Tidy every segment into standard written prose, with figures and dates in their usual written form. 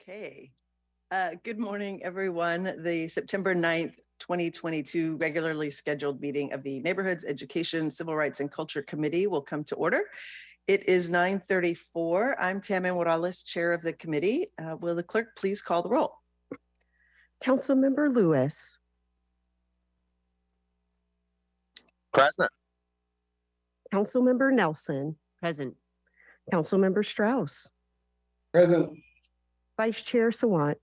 Okay. Good morning, everyone. The September 9th, 2022 regularly scheduled meeting of the Neighborhoods, Education, Civil Rights, and Culture Committee will come to order. It is 9:34. I'm Tammy Morales, chair of the committee. Will the clerk please call the roll? Councilmember Lewis. Present. Councilmember Nelson. Present. Councilmember Strauss. Present. Vice Chair Sawant.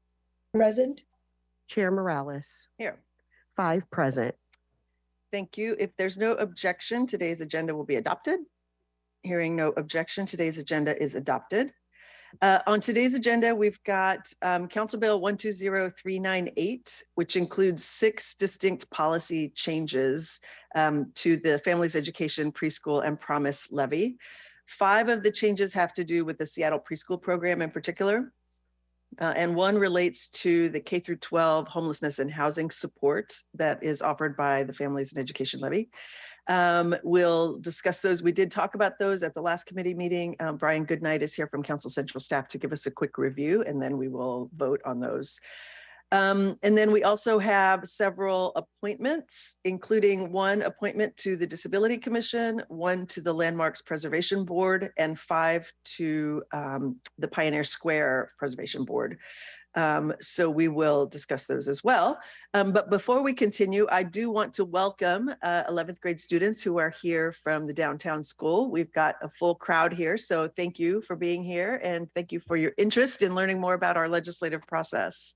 Present. Chair Morales. Here. 5 present. Thank you. If there's no objection, today's agenda will be adopted. Hearing no objection, today's agenda is adopted. On today's agenda, we've got Council Bill 120398, which includes 6 distinct policy changes to the Families Education, Preschool, and Promise Levy. 5 of the changes have to do with the Seattle preschool program in particular. And 1 relates to the K through 12 homelessness and housing support that is offered by the Families and Education Levy. We'll discuss those. We did talk about those at the last committee meeting. Brian Goodnight is here from Council Central staff to give us a quick review, and then we will vote on those. And then we also have several appointments, including 1 appointment to the Disability Commission, 1 to the Landmarks Preservation Board, and 5 to the Pioneer Square Preservation Board. So we will discuss those as well. But before we continue, I do want to welcome 11th grade students who are here from the downtown school. We've got a full crowd here, so thank you for being here and thank you for your interest in learning more about our legislative process.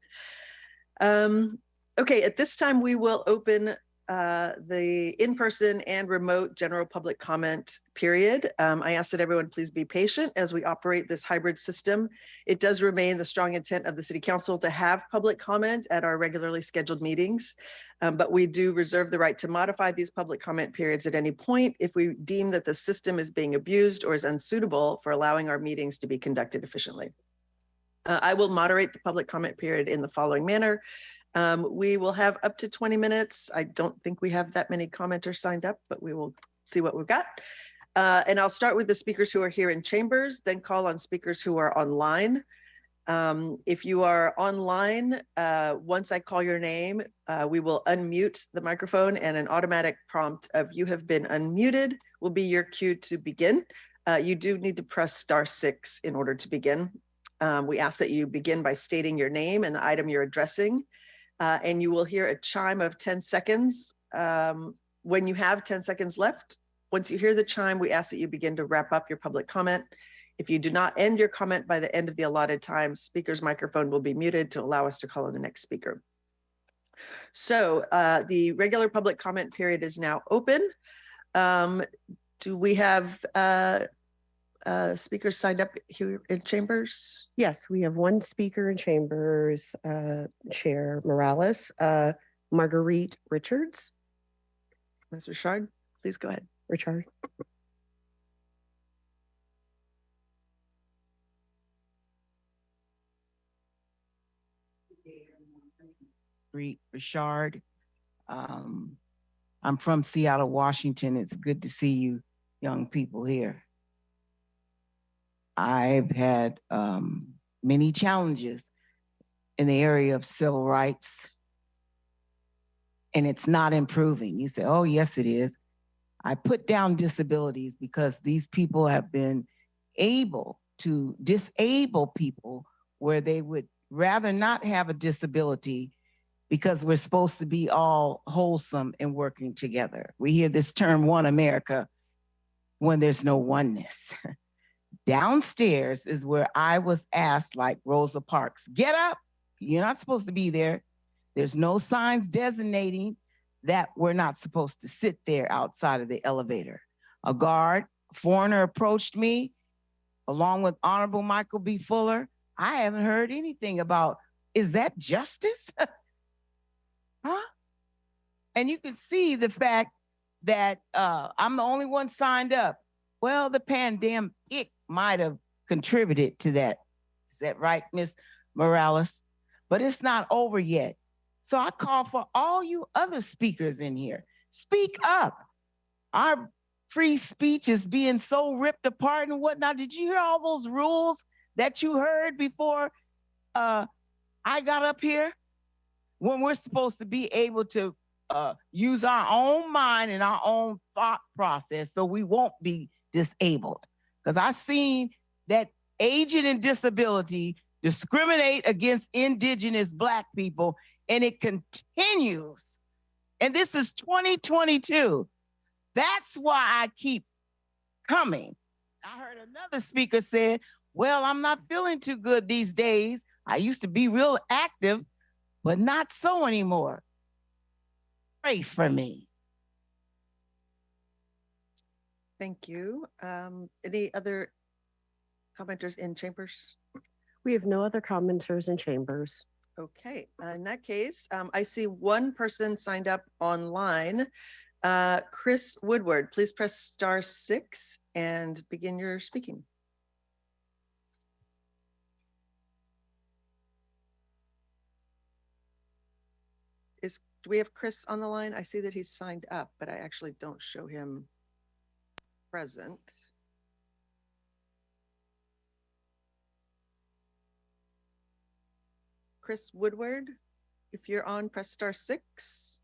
Okay, at this time, we will open the in-person and remote general public comment period. I ask that everyone please be patient as we operate this hybrid system. It does remain the strong intent of the City Council to have public comment at our regularly scheduled meetings, but we do reserve the right to modify these public comment periods at any point if we deem that the system is being abused or is unsuitable for allowing our meetings to be conducted efficiently. I will moderate the public comment period in the following manner. We will have up to 20 minutes. I don't think we have that many commenters signed up, but we will see what we've got. And I'll start with the speakers who are here in chambers, then call on speakers who are online. If you are online, once I call your name, we will unmute the microphone and an automatic prompt of "you have been unmuted" will be your cue to begin. You do need to press *6 in order to begin. We ask that you begin by stating your name and the item you're addressing, and you will hear a chime of 10 seconds. When you have 10 seconds left, once you hear the chime, we ask that you begin to wrap up your public comment. If you do not end your comment by the end of the allotted time, speaker's microphone will be muted to allow us to call on the next speaker. So the regular public comment period is now open. Do we have speakers signed up here in chambers? Yes, we have 1 speaker in chambers, Chair Morales, Marguerite Richards. Ms. Richard, please go ahead. Richard. Richard. I'm from Seattle, Washington. It's good to see you young people here. I've had many challenges in the area of civil rights, and it's not improving. You say, oh, yes, it is. I put down disabilities because these people have been able to disable people where they would rather not have a disability because we're supposed to be all wholesome and working together. We hear this term, one America, when there's no oneness. Downstairs is where I was asked, like Rosa Parks, get up, you're not supposed to be there. There's no signs designating that we're not supposed to sit there outside of the elevator. A guard, foreigner approached me along with Honorable Michael B. Fuller. I haven't heard anything about, is that justice? Huh? And you can see the fact that I'm the only one signed up. Well, the pandemic might have contributed to that. Is that right, Ms. Morales? But it's not over yet. So I call for all you other speakers in here, speak up. Our free speech is being so ripped apart and whatnot. Did you hear all those rules that you heard before I got up here when we're supposed to be able to use our own mind and our own thought process so we won't be disabled. Because I seen that aging and disability discriminate against indigenous Black people, and it continues. And this is 2022. That's why I keep coming. I heard another speaker said, well, I'm not feeling too good these days. I used to be real active, but not so anymore. Pray for me. Thank you. Any other commenters in chambers? We have no other commenters in chambers. Okay, in that case, I see one person signed up online. Chris Woodward, please press *6 and begin your speaking. Do we have Chris on the line? I see that he's signed up, but I actually don't show him present. Chris Woodward, if you're on, press *6.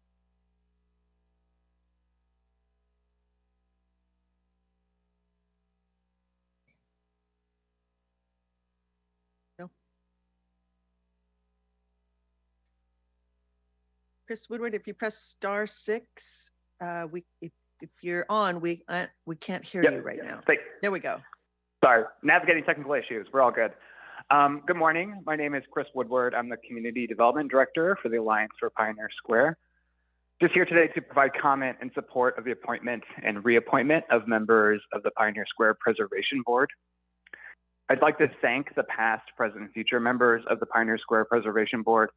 No. Chris Woodward, if you press *6, if you're on, we can't hear you right now. There we go. Sorry, navigating technical issues. We're all good. Good morning. My name is Chris Woodward. I'm the Community Development Director for the Alliance for Pioneer Square. Just here today to provide comment in support of the appointment and reappointment of members of the Pioneer Square Preservation Board. I'd like to thank the past, present, and future members of the Pioneer Square Preservation Board,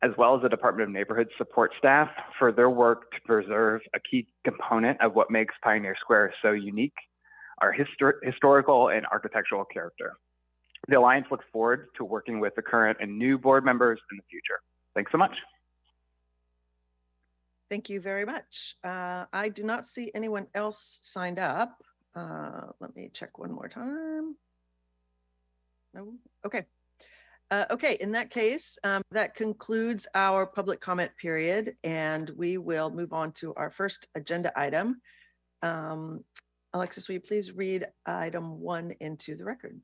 as well as the Department of Neighborhood support staff for their work to preserve a key component of what makes Pioneer Square so unique, our historical and architectural character. The Alliance looks forward to working with the current and new board members in the future. Thanks so much. Thank you very much. I do not see anyone else signed up. Let me check one more time. No, okay. Okay, in that case, that concludes our public comment period, and we will move on to our first agenda item. Alexis, will you please read item 1 into the record?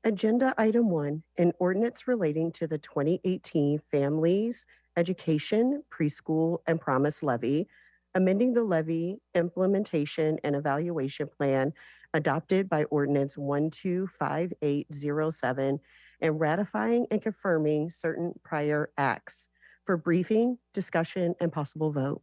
Agenda item 1, an ordinance relating to the 2018 Families, Education, Preschool, and Promise Levy, amending the levy implementation and evaluation plan adopted by ordinance 125807 and ratifying and confirming certain prior acts for briefing, discussion, and possible vote.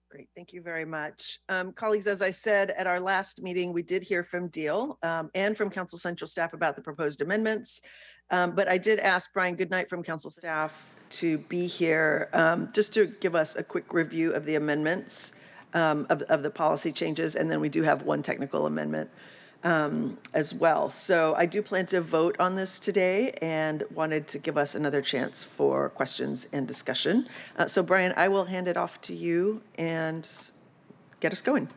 Great, thank you very much. Colleagues, as I said at our last meeting, we did hear from Deal and from Council Central staff about the proposed amendments, but I did ask Brian Goodnight from Council staff to be here just to give us a quick review of the amendments of the policy changes, and then we do have one technical amendment as well. So I do plan to vote on this today and wanted to give us another chance for questions and discussion. So Brian, I will hand it off to you and get us going.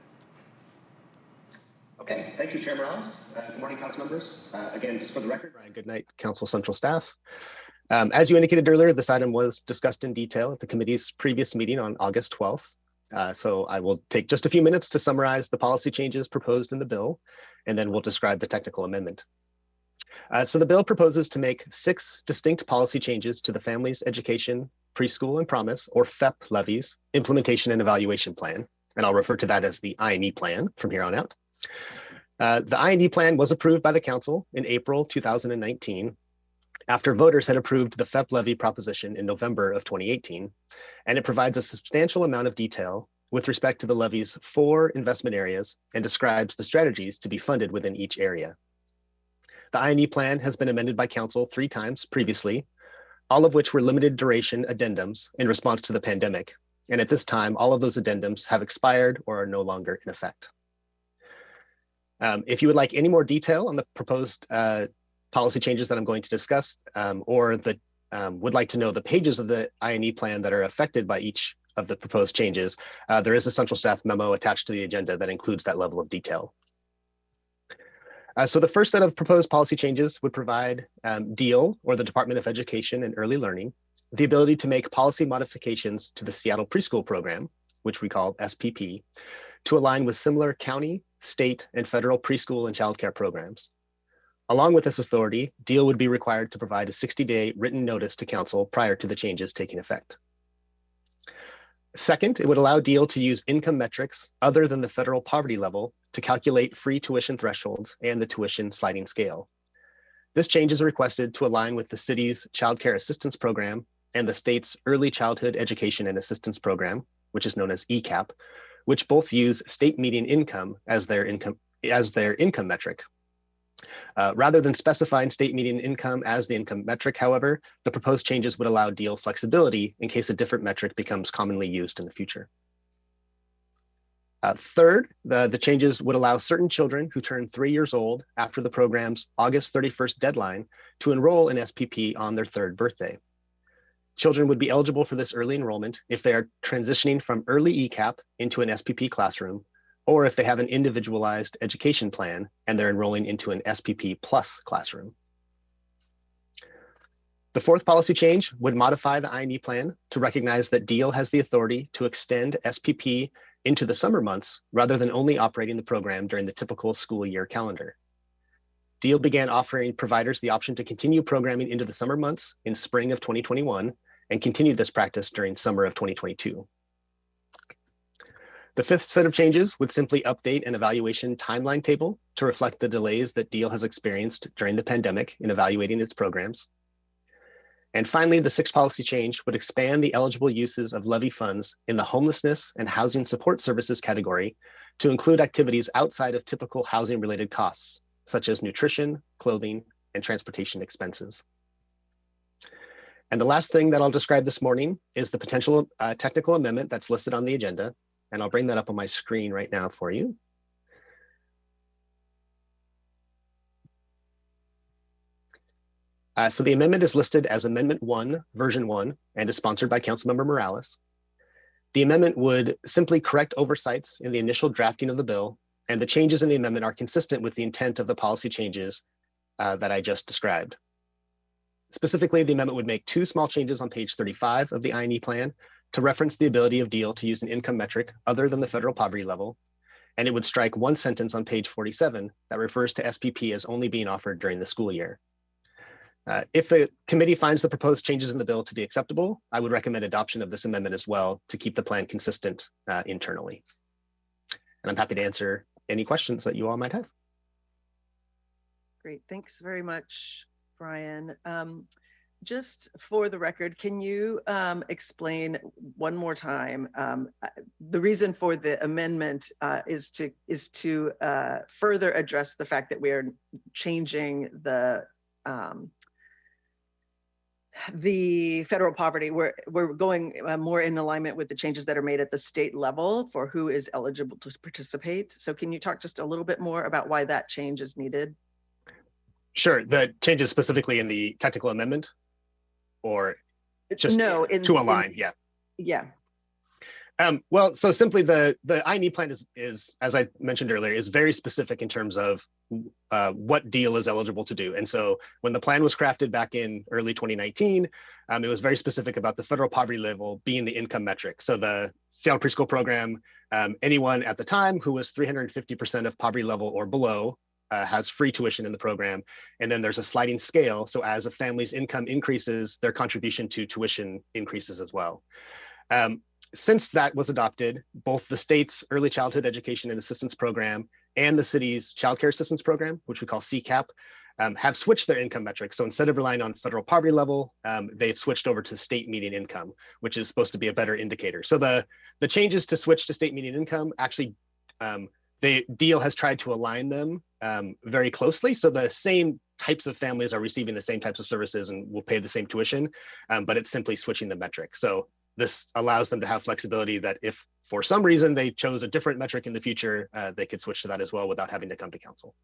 Okay, thank you, Chair Morales. Good morning, council members. Again, just for the record, Brian Goodnight, Council Central staff. As you indicated earlier, this item was discussed in detail at the committee's previous meeting on August 12th. So I will take just a few minutes to summarize the policy changes proposed in the bill, and then we'll describe the technical amendment. So the bill proposes to make 6 distinct policy changes to the Families, Education, Preschool, and Promise, or FEP levies, implementation and evaluation plan. And I'll refer to that as the I&E plan from here on out. The I&E plan was approved by the council in April 2019, after voters had approved the FEP levy proposition in November of 2018, and it provides a substantial amount of detail with respect to the levy's 4 investment areas and describes the strategies to be funded within each area. The I&E plan has been amended by council 3 times previously, all of which were limited duration addendums in response to the pandemic. And at this time, all of those addendums have expired or are no longer in effect. If you would like any more detail on the proposed policy changes that I'm going to discuss, or would like to know the pages of the I&E plan that are affected by each of the proposed changes, there is a central staff memo attached to the agenda that includes that level of detail. So the first set of proposed policy changes would provide DEAL, or the Department of Education and Early Learning, the ability to make policy modifications to the Seattle Preschool program, which we call SPP, to align with similar county, state, and federal preschool and childcare programs. Along with this authority, DEAL would be required to provide a 60-day written notice to council prior to the changes taking effect. Second, it would allow DEAL to use income metrics other than the federal poverty level to calculate free tuition thresholds and the tuition sliding scale. This change is requested to align with the city's Child Care Assistance Program and the state's Early Childhood Education and Assistance Program, which is known as ECAP, which both use state median income as their income metric. Rather than specifying state median income as the income metric, however, the proposed changes would allow DEAL flexibility in case a different metric becomes commonly used in the future. Third, the changes would allow certain children who turn 3 years old after the program's August 31st deadline to enroll in SPP on their 3rd birthday. Children would be eligible for this early enrollment if they are transitioning from early ECAP into an SPP classroom, or if they have an individualized education plan and they're enrolling into an SPP plus classroom. The fourth policy change would modify the I&E plan to recognize that DEAL has the authority to extend SPP into the summer months rather than only operating the program during the typical school year calendar. DEAL began offering providers the option to continue programming into the summer months in spring of 2021 and continued this practice during summer of 2022. The fifth set of changes would simply update an evaluation timeline table to reflect the delays that DEAL has experienced during the pandemic in evaluating its programs. And finally, the sixth policy change would expand the eligible uses of levy funds in the homelessness and housing support services category to include activities outside of typical housing-related costs, such as nutrition, clothing, and transportation expenses. And the last thing that I'll describe this morning is the potential technical amendment that's listed on the agenda. And I'll bring that up on my screen right now for you. So the amendment is listed as Amendment 1, Version 1, and is sponsored by Councilmember Morales. The amendment would simply correct oversights in the initial drafting of the bill, and the changes in the amendment are consistent with the intent of the policy changes that I just described. Specifically, the amendment would make 2 small changes on page 35 of the I&E plan to reference the ability of DEAL to use an income metric other than the federal poverty level, and it would strike 1 sentence on page 47 that refers to SPP as only being offered during the school year. If the committee finds the proposed changes in the bill to be acceptable, I would recommend adoption of this amendment as well to keep the plan consistent internally. And I'm happy to answer any questions that you all might have. Great, thanks very much, Brian. Just for the record, can you explain one more time the reason for the amendment is to further address the fact that we are changing the federal poverty. We're going more in alignment with the changes that are made at the state level for who is eligible to participate. So can you talk just a little bit more about why that change is needed? Sure, the changes specifically in the technical amendment, or just no, to align? Yeah. Well, so simply the I&E plan is, as I mentioned earlier, is very specific in terms of what DEAL is eligible to do. And so when the plan was crafted back in early 2019, it was very specific about the federal poverty level being the income metric. So the Seattle Preschool program, anyone at the time who was 350% of poverty level or below has free tuition in the program. And then there's a sliding scale. So as a family's income increases, their contribution to tuition increases as well. Since that was adopted, both the state's Early Childhood Education and Assistance Program and the city's Child Care Assistance Program, which we call CCAP, have switched their income metrics. So instead of relying on federal poverty level, they've switched over to state median income, which is supposed to be a better indicator. So the changes to switch to state median income actually, DEAL has tried to align them very closely. So the same types of families are receiving the same types of services and will pay the same tuition, but it's simply switching the metric. So this allows them to have flexibility that if for some reason they chose a different metric in the future, they could switch to that as well without having to come to council.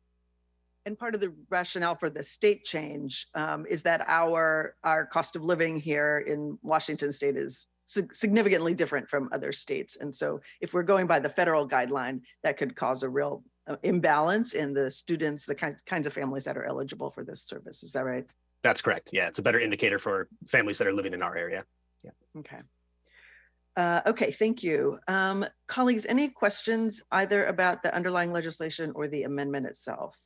And part of the rationale for the state change is that our cost of living here in Washington state is significantly different from other states. And so if we're going by the federal guideline, that could cause a real imbalance in the students, the kinds of families that are eligible for this service. Is that right? That's correct. Yeah, it's a better indicator for families that are living in our area. Yeah. Okay. Okay, thank you. Colleagues, any questions either about the underlying legislation or the amendment itself?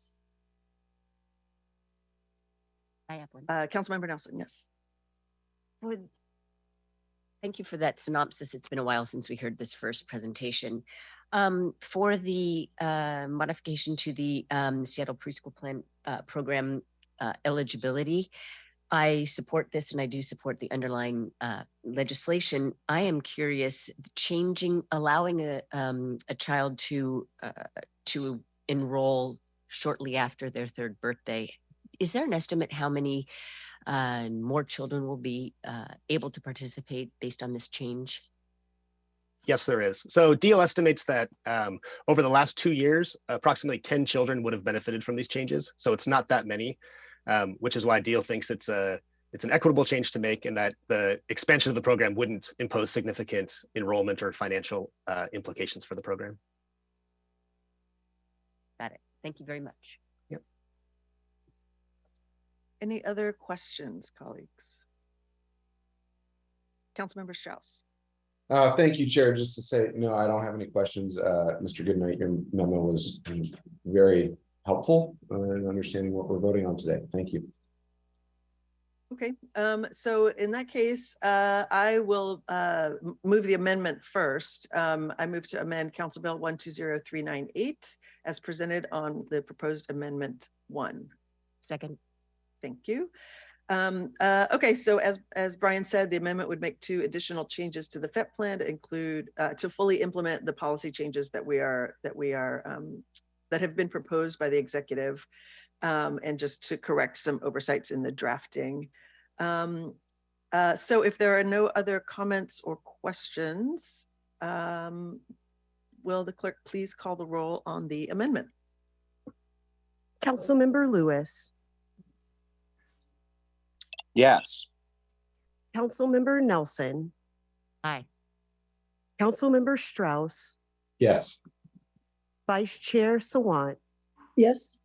I have one. Councilmember Nelson, yes. Thank you for that synopsis. It's been a while since we heard this first presentation. For the modification to the Seattle Preschool Plan program eligibility, I support this and I do support the underlying legislation. I am curious, allowing a child to enroll shortly after their third birthday. Is there an estimate how many more children will be able to participate based on this change? Yes, there is. So DEAL estimates that over the last 2 years, approximately 10 children would have benefited from these changes. So it's not that many, which is why DEAL thinks it's an equitable change to make, and that the expansion of the program wouldn't impose significant enrollment or financial implications for the program. Got it. Thank you very much. Yep. Any other questions, colleagues? Councilmember Strauss. Thank you, Chair. Just to say, no, I don't have any questions. Mr. Goodnight, your memo was very helpful in understanding what we're voting on today. Thank you. Okay, so in that case, I will move the amendment first. I move to amend Council Bill 120398 as presented on the proposed amendment 1. Second. Thank you. Okay, so as Brian said, the amendment would make 2 additional changes to the FEP plan to include to fully implement the policy changes that have been proposed by the executive, and just to correct some oversights in the drafting. So if there are no other comments or questions, will the clerk please call the roll on the amendment? Councilmember Lewis. Yes. Councilmember Nelson. Aye. Councilmember Strauss. Yes. Vice Chair Sawant. Yes.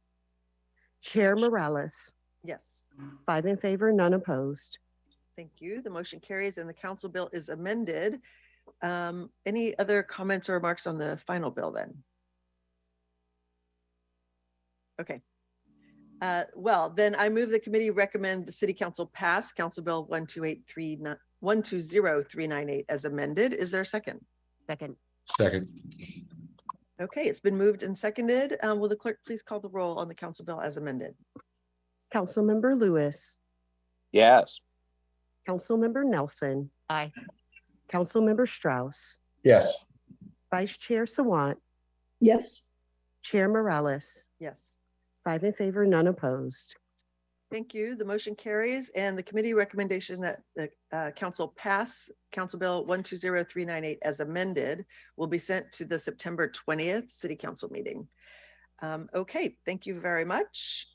Chair Morales. Yes. 5 in favor, none opposed. Thank you. The motion carries and the council bill is amended. Any other comments or remarks on the final bill then? Okay. Well, then I move the committee recommend the city council pass Council Bill 120398 as amended. Is there a second? Second. Second. Okay, it's been moved and seconded. Will the clerk please call the roll on the council bill as amended? Councilmember Lewis. Yes. Councilmember Nelson. Aye. Councilmember Strauss. Yes. Vice Chair Sawant. Yes. Chair Morales. Yes. 5 in favor, none opposed. Thank you. The motion carries and the committee recommendation that the council pass Council Bill 120398 as amended will be sent to the September 20th City Council meeting. Okay, thank you very much.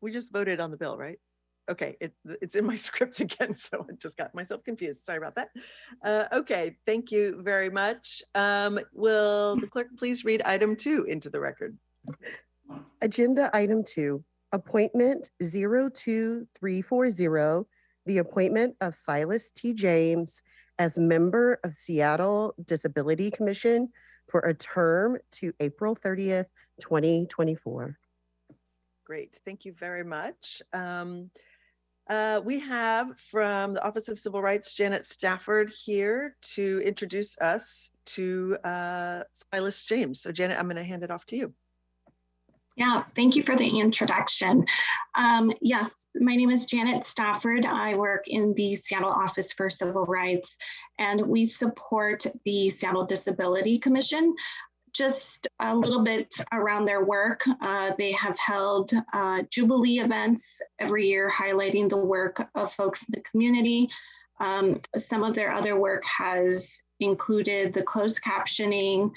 We just voted on the bill, right? Okay, it's in my script again, so I just got myself confused. Sorry about that. Okay, thank you very much. Will the clerk please read item 2 into the record? Agenda item 2, appointment 02340, the appointment of Silas T. James as member of Seattle Disability Commission for a term to April 30th, 2024. Great, thank you very much. We have from the Office of Civil Rights, Janet Stafford here to introduce us to Silas James. So Janet, I'm going to hand it off to you. Yeah, thank you for the introduction. Yes, my name is Janet Stafford. I work in the Seattle Office for Civil Rights, and we support the Seattle Disability Commission. Just a little bit around their work. They have held Jubilee events every year highlighting the work of folks in the community. Some of their other work has included the closed captioning,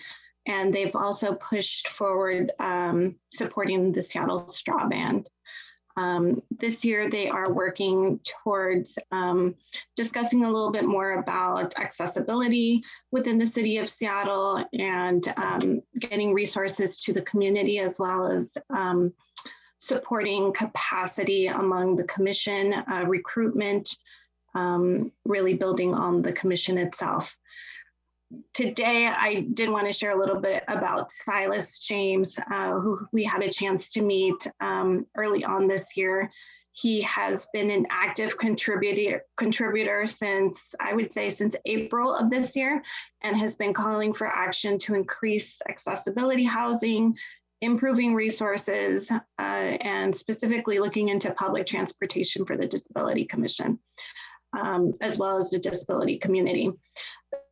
and they've also pushed forward supporting the Seattle Straw Band. This year, they are working towards discussing a little bit more about accessibility within the city of Seattle and getting resources to the community, as well as supporting capacity among the commission, recruitment, really building on the commission itself. Today, I did want to share a little bit about Silas James, who we had a chance to meet early on this year. He has been an active contributor since, I would say, since April of this year, and has been calling for action to increase accessibility housing, improving resources, and specifically looking into public transportation for the Disability Commission, as well as the disability community.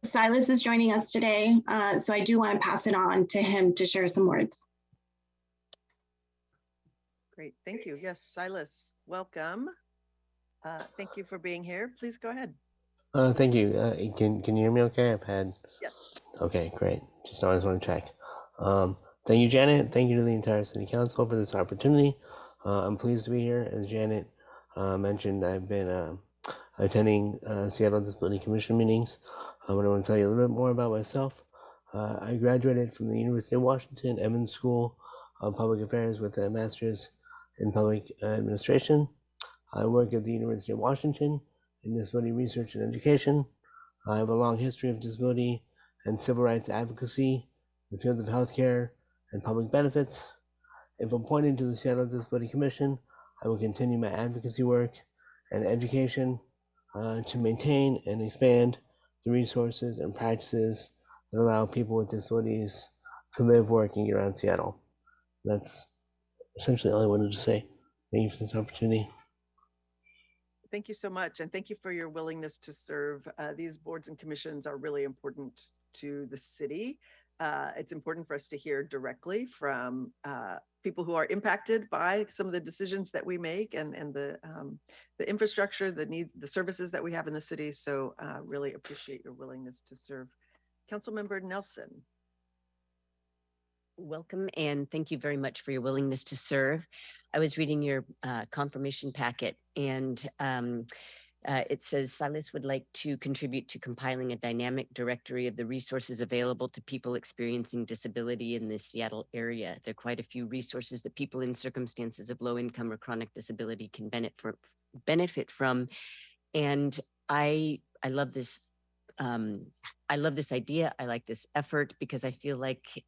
Silas is joining us today, so I do want to pass it on to him to share some words. Great, thank you. Yes, Silas, welcome. Thank you for being here. Please go ahead. Thank you. Can you hear me okay? I've had... Yes. Okay, great. Just always want to check. Thank you, Janet. Thank you to the entire City Council for this opportunity. I'm pleased to be here. As Janet mentioned, I've been attending Seattle Disability Commission meetings. But I want to tell you a little bit more about myself. I graduated from the University of Washington Evans School of Public Affairs with a master's in public administration. I work at the University of Washington in disability research and education. I have a long history of disability and civil rights advocacy in the fields of healthcare and public benefits. If appointed to the Seattle Disability Commission, I will continue my advocacy work and education to maintain and expand the resources and practices that allow people with disabilities to live, work, and get around Seattle. That's essentially all I wanted to say. Thank you for this opportunity. Thank you so much. And thank you for your willingness to serve. These boards and commissions are really important to the city. It's important for us to hear directly from people who are impacted by some of the decisions that we make and the infrastructure, the needs, the services that we have in the city. So really appreciate your willingness to serve. Councilmember Nelson. Welcome, and thank you very much for your willingness to serve. I was reading your confirmation packet, and it says Silas would like to contribute to compiling a dynamic directory of the resources available to people experiencing disability in the Seattle area. There are quite a few resources that people in circumstances of low income or chronic disability can benefit from. And I love this. I love this idea. I like this effort because I feel like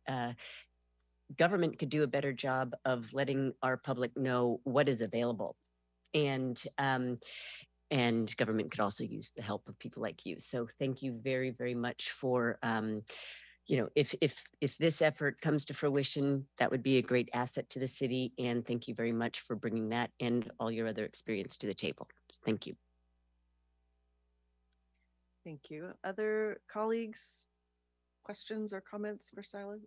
government could do a better job of letting our public know what is available. And government could also use the help of people like you. So thank you very, very much for, if this effort comes to fruition, that would be a great asset to the city. And thank you very much for bringing that and all your other experience to the table. Thank you. Thank you. Other colleagues, questions or comments for Silas?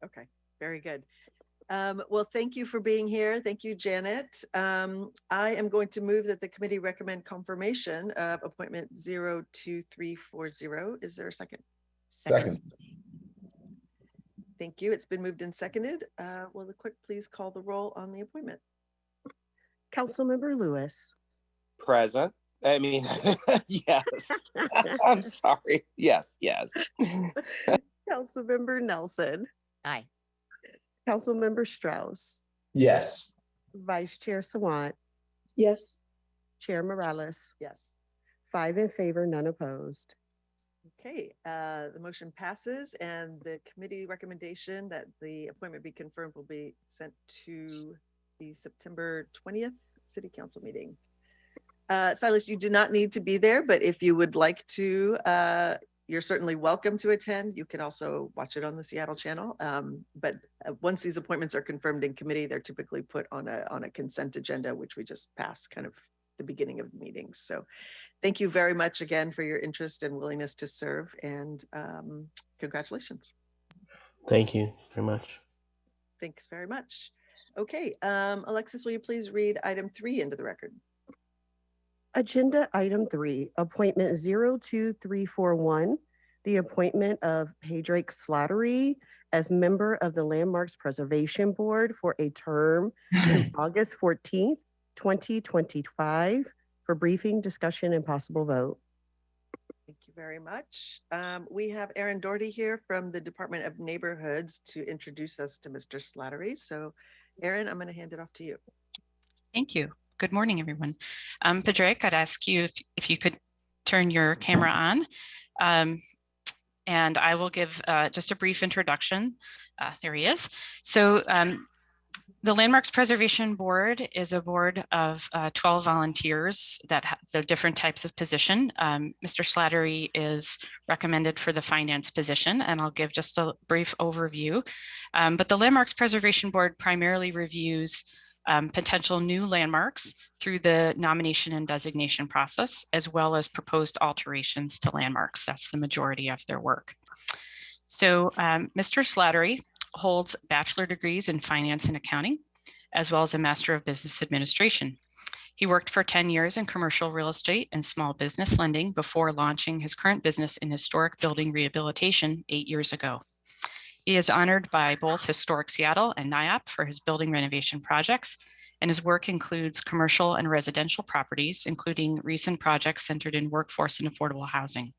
Okay, very good. Well, thank you for being here. Thank you, Janet. I am going to move that the committee recommend confirmation of appointment 02340. Is there a second? Second. Thank you. It's been moved and seconded. Will the clerk please call the roll on the appointment? Councilmember Lewis. Present. I mean, yes. I'm sorry. Yes. Councilmember Nelson. Aye. Councilmember Strauss. Yes. Vice Chair Sawant. Yes. Chair Morales. Yes. 5 in favor, none opposed. Okay, the motion passes, and the committee recommendation that the appointment be confirmed will be sent to the September 20th City Council meeting. Silas, you do not need to be there, but if you would like to, you're certainly welcome to attend. You can also watch it on the Seattle channel. But once these appointments are confirmed in committee, they're typically put on a consent agenda, which we just pass kind of the beginning of the meetings. So thank you very much again for your interest and willingness to serve, and congratulations. Thank you very much. Thanks very much. Okay, Alexis, will you please read item 3 into the record? Agenda item 3, appointment 02341, the appointment of Padraig Slattery as member of the Landmarks Preservation Board for a term to August 14th, 2025 for briefing, discussion, and possible vote. Thank you very much. We have Erin Doherty here from the Department of Neighborhoods to introduce us to Mr. Slattery. So Erin, I'm going to hand it off to you. Thank you. Good morning, everyone. Padraig, I'd ask you if you could turn your camera on. And I will give just a brief introduction. There he is. So the Landmarks Preservation Board is a board of 12 volunteers that have the different types of position. Mr. Slattery is recommended for the finance position, and I'll give just a brief overview. But the Landmarks Preservation Board primarily reviews potential new landmarks through the nomination and designation process, as well as proposed alterations to landmarks. That's the majority of their work. So Mr. Slattery holds bachelor degrees in finance and accounting, as well as a Master of Business Administration. He worked for 10 years in commercial real estate and small business lending before launching his current business in historic building rehabilitation 8 years ago. He is honored by both Historic Seattle and NIAP for his building renovation projects, and his work includes commercial and residential properties, including recent projects centered in workforce and affordable housing.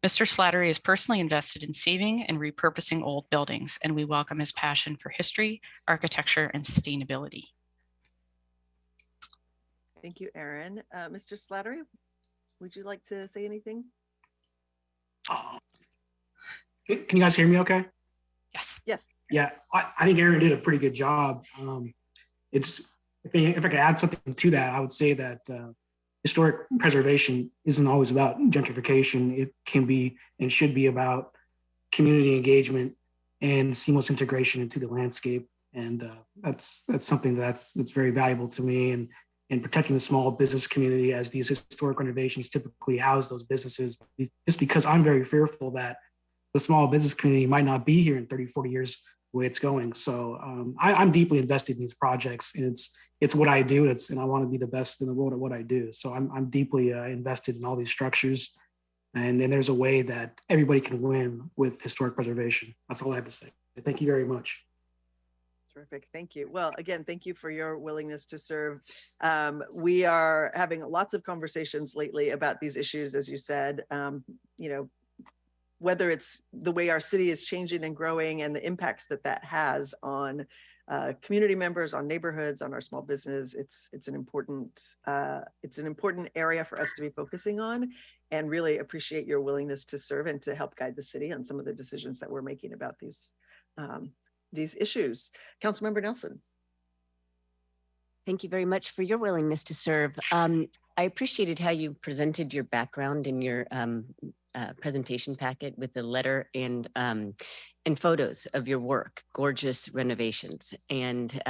Mr. Slattery is personally invested in saving and repurposing old buildings, and we welcome his passion for history, architecture, and sustainability. Thank you, Erin. Mr. Slattery, would you like to say anything? Can you guys hear me okay? Yes. Yes. Yeah, I think Erin did a pretty good job. If I could add something to that, I would say that historic preservation isn't always about gentrification. It can be and should be about community engagement and seamless integration into the landscape. And that's something that's very valuable to me. And protecting the small business community as these historic renovations typically house those businesses, just because I'm very fearful that the small business community might not be here in 30, 40 years the way it's going. So I'm deeply invested in these projects, and it's what I do. And I want to be the best in the world at what I do. So I'm deeply invested in all these structures, and there's a way that everybody can win with historic preservation. That's all I have to say. Thank you very much. Terrific. Thank you. Well, again, thank you for your willingness to serve. We are having lots of conversations lately about these issues, as you said, whether it's the way our city is changing and growing and the impacts that has on community members, on neighborhoods, on our small business. It's an important area for us to be focusing on, and really appreciate your willingness to serve and to help guide the city on some of the decisions that we're making about these issues. Councilmember Nelson. Thank you very much for your willingness to serve. I appreciated how you presented your background in your presentation packet with the letter and photos of your work, gorgeous renovations. And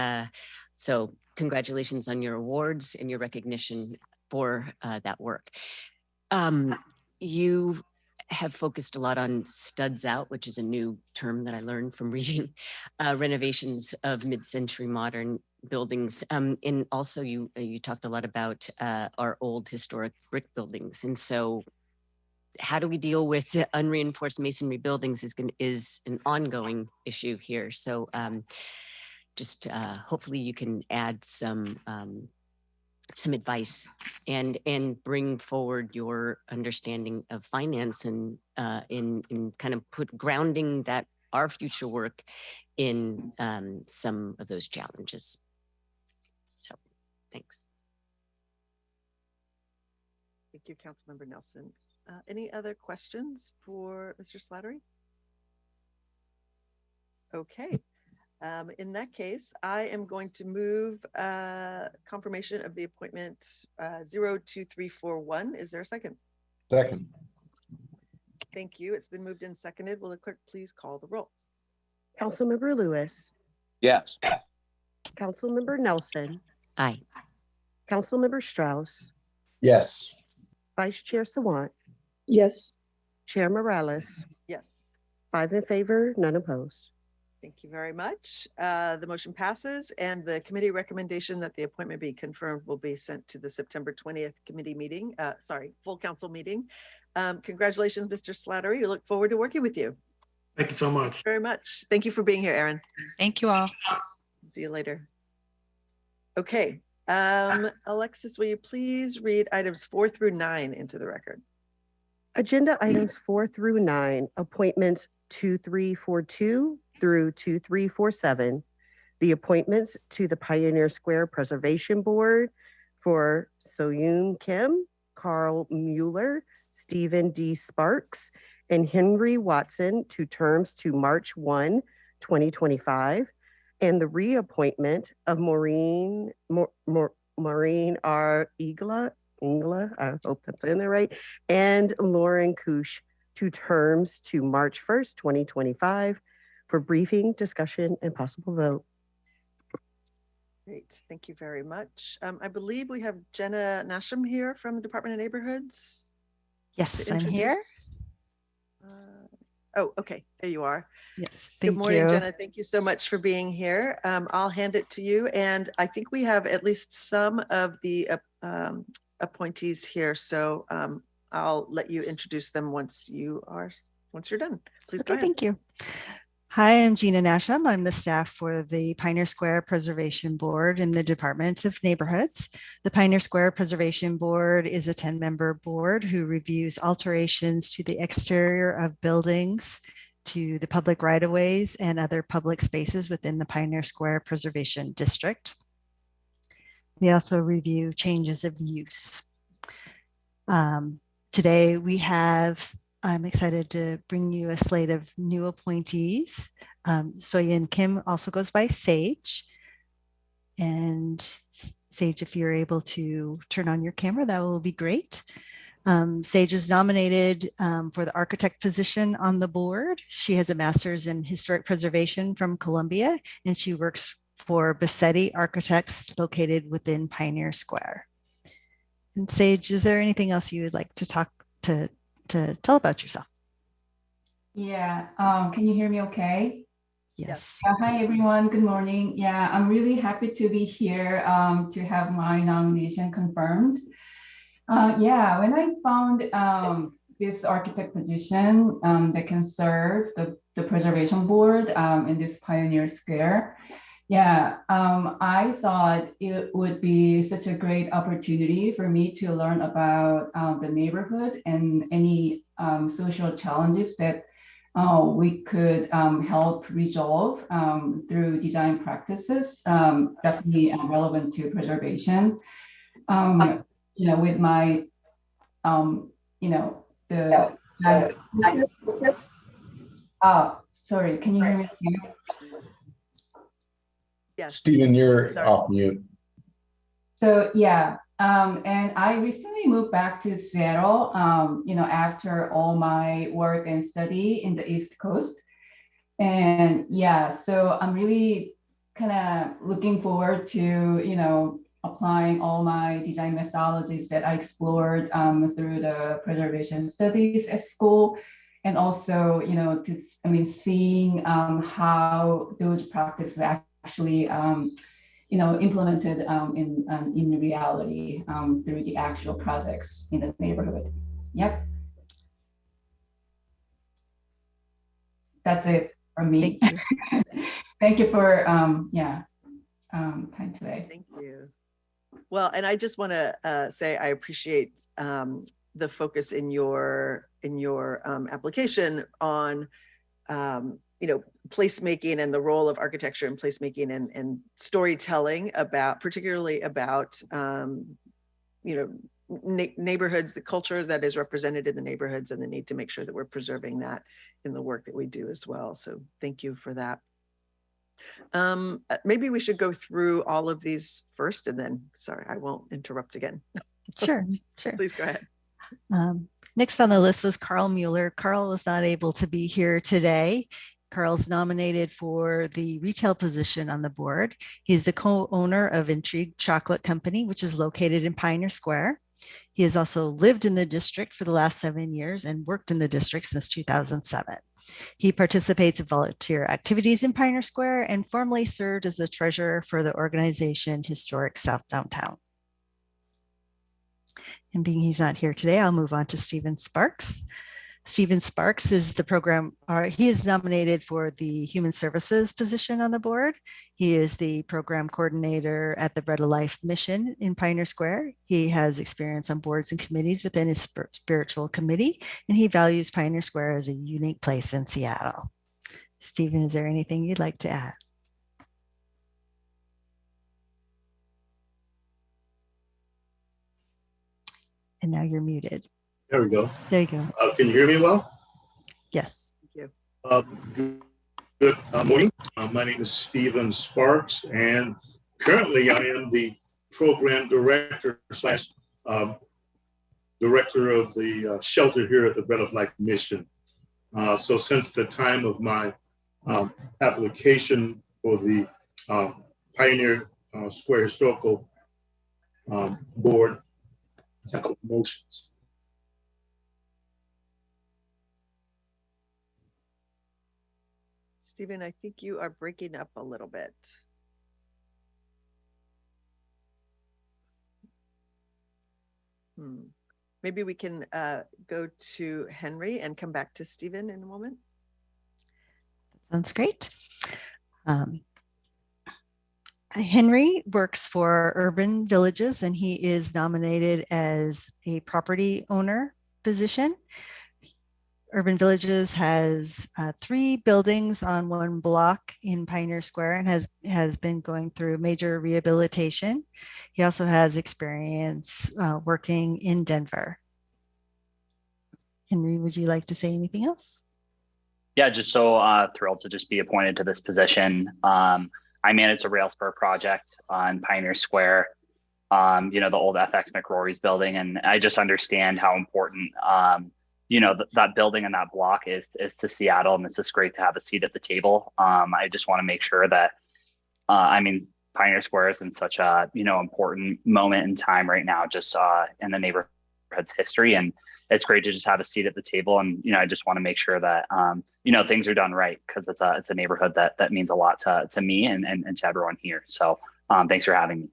so congratulations on your awards and your recognition for that work. You have focused a lot on studs out, which is a new term that I learned from reading renovations of mid-century modern buildings. And also you talked a lot about our old historic brick buildings. And so how do we deal with the unreinforced masonry buildings is an ongoing issue here. So just hopefully you can add some advice and bring forward your understanding of finance and in kind of grounding that our future work in some of those challenges. So thanks. Thank you, Councilmember Nelson. Any other questions for Mr. Slattery? Okay. In that case, I am going to move confirmation of the appointment 02341. Is there a second? Second. Thank you. It's been moved and seconded. Will the clerk please call the roll? Councilmember Lewis. Yes. Councilmember Nelson. Aye. Councilmember Strauss. Yes. Vice Chair Sawant. Yes. Chair Morales. Yes. 5 in favor, none opposed. Thank you very much. The motion passes, and the committee recommendation that the appointment be confirmed will be sent to the September 20th committee meeting, full council meeting. Congratulations, Mr. Slattery. We look forward to working with you. Thank you so much. Very much. Thank you for being here, Aaron. Thank you all. See you later. Okay. Alexis, will you please read items 4 through 9 into the record? Agenda items 4 through 9, appointments 2342 through 2347. The appointments to the Pioneer Square Preservation Board for Soyoon Kim, Carl Mueller, Stephen D. Sparks, and Henry Watson to terms to March 1, 2025, and the reappointment of Maureen R. Ingla, I hope I'm saying that right, and Lauren Kush to terms to March 1st, 2025 for briefing, discussion, and possible vote. Great, thank you very much. I believe we have Jenna Nasham here from the Department of Neighborhoods. Yes, I'm here. Oh, okay, there you are. Yes, thank you. Good morning, Jenna. Thank you so much for being here. I'll hand it to you. And I think we have at least some of the appointees here. So I'll let you introduce them once you're done. Please go ahead. Thank you. Hi, I'm Gina Nasham. I'm the staff for the Pioneer Square Preservation Board in the Department of Neighborhoods. The Pioneer Square Preservation Board is a 10-member board who reviews alterations to the exterior of buildings, to the public right-of-ways and other public spaces within the Pioneer Square Preservation District. They also review changes of use. Today I'm excited to bring you a slate of new appointees. Soyoon Kim also goes by Sage. And Sage, if you're able to turn on your camera, that will be great. Sage is nominated for the architect position on the board. She has a master's in historic preservation from Columbia, and she works for Bassetti Architects located within Pioneer Square. And Sage, is there anything else you would like to tell about yourself? Yeah, can you hear me okay? Yes. Hi, everyone. Good morning. Yeah, I'm really happy to be here to have my nomination confirmed. Yeah, when I found this architect position that can serve the preservation board in this Pioneer Square, yeah, I thought it would be such a great opportunity for me to learn about the neighborhood and any social challenges that we could help resolve through design practices, definitely relevant to preservation. With my, sorry, can you hear me? Yes. Stephen, you're off mute. So yeah, and I recently moved back to Seattle, after all my work and study in the East Coast. And yeah, so I'm really kind of looking forward to, applying all my design methodologies that I explored through the preservation studies at school. And also, seeing how those practices actually, implemented in reality through the actual projects in the neighborhood. Yep. That's it from me. Thank you. Thank you for time today. Thank you. Well, and I just want to say I appreciate the focus in your application on placemaking and the role of architecture and placemaking and storytelling particularly about neighborhoods, the culture that is represented in the neighborhoods, and the need to make sure that we're preserving that in the work that we do as well. So thank you for that. Maybe we should go through all of these first, and then, sorry, I won't interrupt again. Sure. Please go ahead. Next on the list was Carl Mueller. Carl was not able to be here today. Carl's nominated for the retail position on the board. He's the co-owner of Intrigue Chocolate Company, which is located in Pioneer Square. He has also lived in the district for the last 7 years and worked in the district since 2007. He participates in volunteer activities in Pioneer Square and formerly served as the treasurer for the organization Historic South Downtown. And being he's not here today, I'll move on to Stephen Sparks. Stephen Sparks is the program, he is nominated for the Human Services position on the board. He is the program coordinator at the Bread of Life mission in Pioneer Square. He has experience on boards and committees within his spiritual committee, and he values Pioneer Square as a unique place in Seattle. Stephen, is there anything you'd like to add? And now you're muted. There we go. There you go. Can you hear me well? Yes. Thank you. Good morning. My name is Stephen Sparks, and currently I am the program director slash director of the shelter here at the Bread of Life mission. So since the time of my application for the Pioneer Square Historical Board, a couple of motions. Stephen, I think you are breaking up a little bit. Maybe we can go to Henry and come back to Stephen in a moment. Sounds great. Henry works for Urban Villages, and he is nominated as a property owner position. Urban Villages has 3 buildings on 1 block in Pioneer Square and has been going through major rehabilitation. He also has experience working in Denver. Henry, would you like to say anything else? Yeah, just so thrilled to just be appointed to this position. I manage the rail spur project on Pioneer Square, you know, the old FX McRory's building. And I just understand how important, you know, that building and that block is to Seattle. And it's just great to have a seat at the table. I just want to make sure that, I mean, Pioneer Square is in such a, you know, important moment in time right now, just in the neighborhood's history. And it's great to just have a seat at the table. And, you know, I just want to make sure that, you know, things are done right, because it's a neighborhood that means a lot to me and to everyone here. So thanks for having me.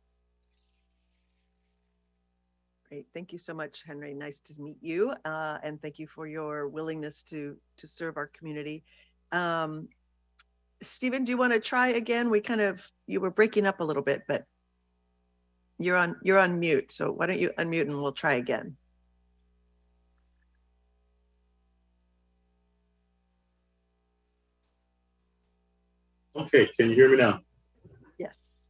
Great. Thank you so much, Henry. Nice to meet you. And thank you for your willingness to serve our community. Stephen, do you want to try again? You were breaking up a little bit, but you're on mute. So why don't you unmute and we'll try again. Okay, can you hear me now? Yes.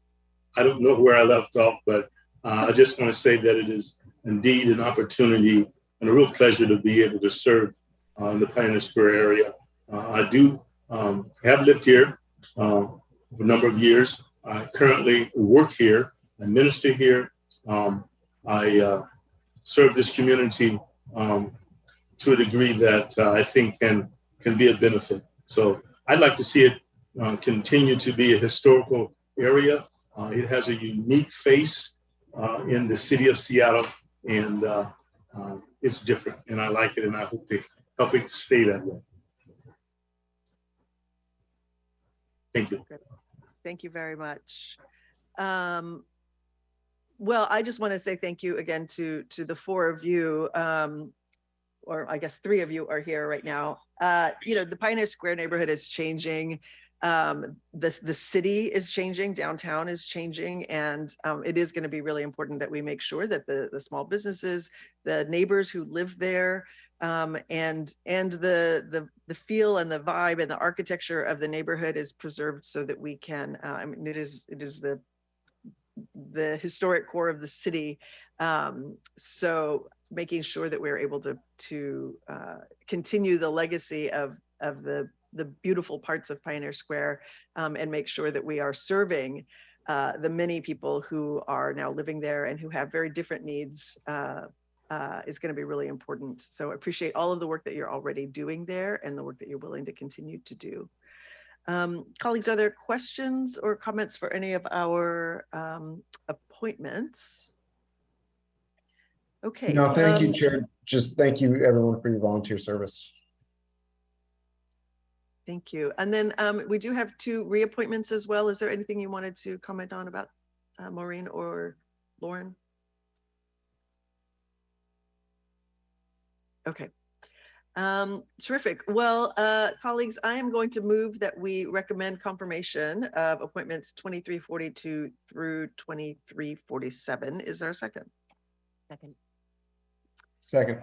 I don't know where I left off, but I just want to say that it is indeed an opportunity and a real pleasure to be able to serve in the Pioneer Square area. I do have lived here for a number of years. I currently work here, I minister here. I serve this community to a degree that I think can be a benefit. So I'd like to see it continue to be a historical area. It has a unique face in the city of Seattle, and it's different, and I like it, and I hope to help it stay that way. Thank you. Thank you very much. Well, I just want to say thank you again to the 4 of you, or I guess 3 of you are here right now. You know, the Pioneer Square neighborhood is changing. The city is changing, downtown is changing, and it is going to be really important that we make sure that the small businesses, the neighbors who live there, and the feel and the vibe and the architecture of the neighborhood is preserved, so that we can. I mean, it is the historic core of the city, so making sure that we're able to continue the legacy of the beautiful parts of Pioneer Square, and make sure that we are serving the many people who are now living there and who have very different needs, is going to be really important. So I appreciate all of the work that you're already doing there and the work that you're willing to continue to do. Colleagues, are there questions or comments for any of our appointments? Okay. No, thank you, Chair. Just thank you, everyone, for your volunteer service. Thank you. And then we do have 2 reappointments as well. Is there anything you wanted to comment on about Maureen or Lauren? Okay. Terrific. Well, colleagues, I am going to move that we recommend confirmation of appointments 2342 through 2347. Is there a second? Second. Second.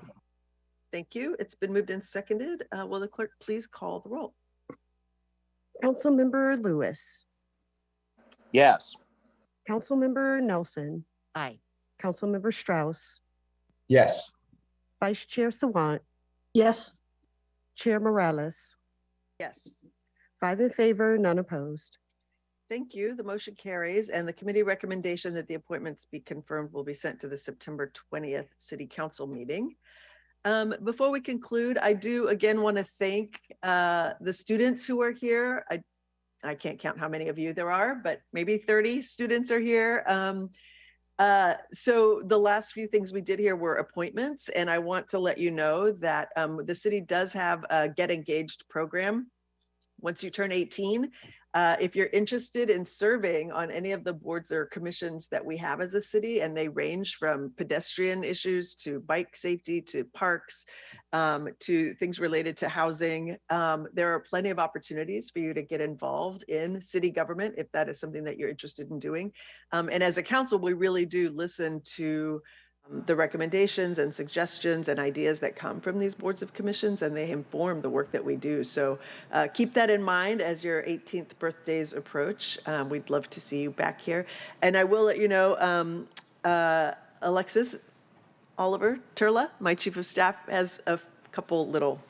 Thank you. It's been moved and seconded. Will the clerk please call the roll? Councilmember Lewis. Yes. Councilmember Nelson. Aye. Councilmember Strauss. Yes. Vice Chair Sawant. Yes. Chair Morales. Yes. 5 in favor, none opposed. Thank you. The motion carries, and the committee recommendation that the appointments be confirmed will be sent to the September 20th City Council meeting. Before we conclude, I do again want to thank the students who are here. I can't count how many of you there are, but maybe 30 students are here. So the last few things we did here were appointments, and I want to let you know that the city does have a Get Engaged program. Once you turn 18, if you're interested in serving on any of the boards or commissions that we have as a city, and they range from pedestrian issues to bike safety to parks to things related to housing, there are plenty of opportunities for you to get involved in city government if that is something that you're interested in doing. And as a council, we really do listen to the recommendations and suggestions and ideas that come from these boards of commissions, and they inform the work that we do. So keep that in mind as your 18th birthdays approach. We'd love to see you back here. And I will let you know, Alexis Oliver Turla, my chief of staff, has a couple little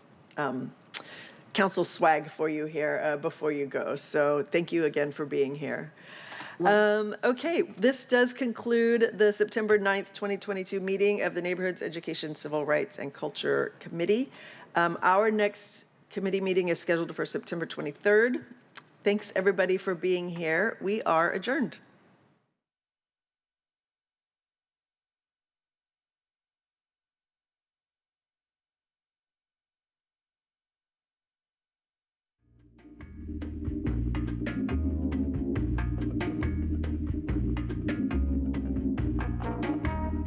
council swag for you here before you go. So thank you again for being here. Okay, this does conclude the September 9th, 2022 meeting of the Neighborhoods Education, Civil Rights, and Culture Committee. Our next committee meeting is scheduled for September 23rd. Thanks everybody for being here. We are adjourned.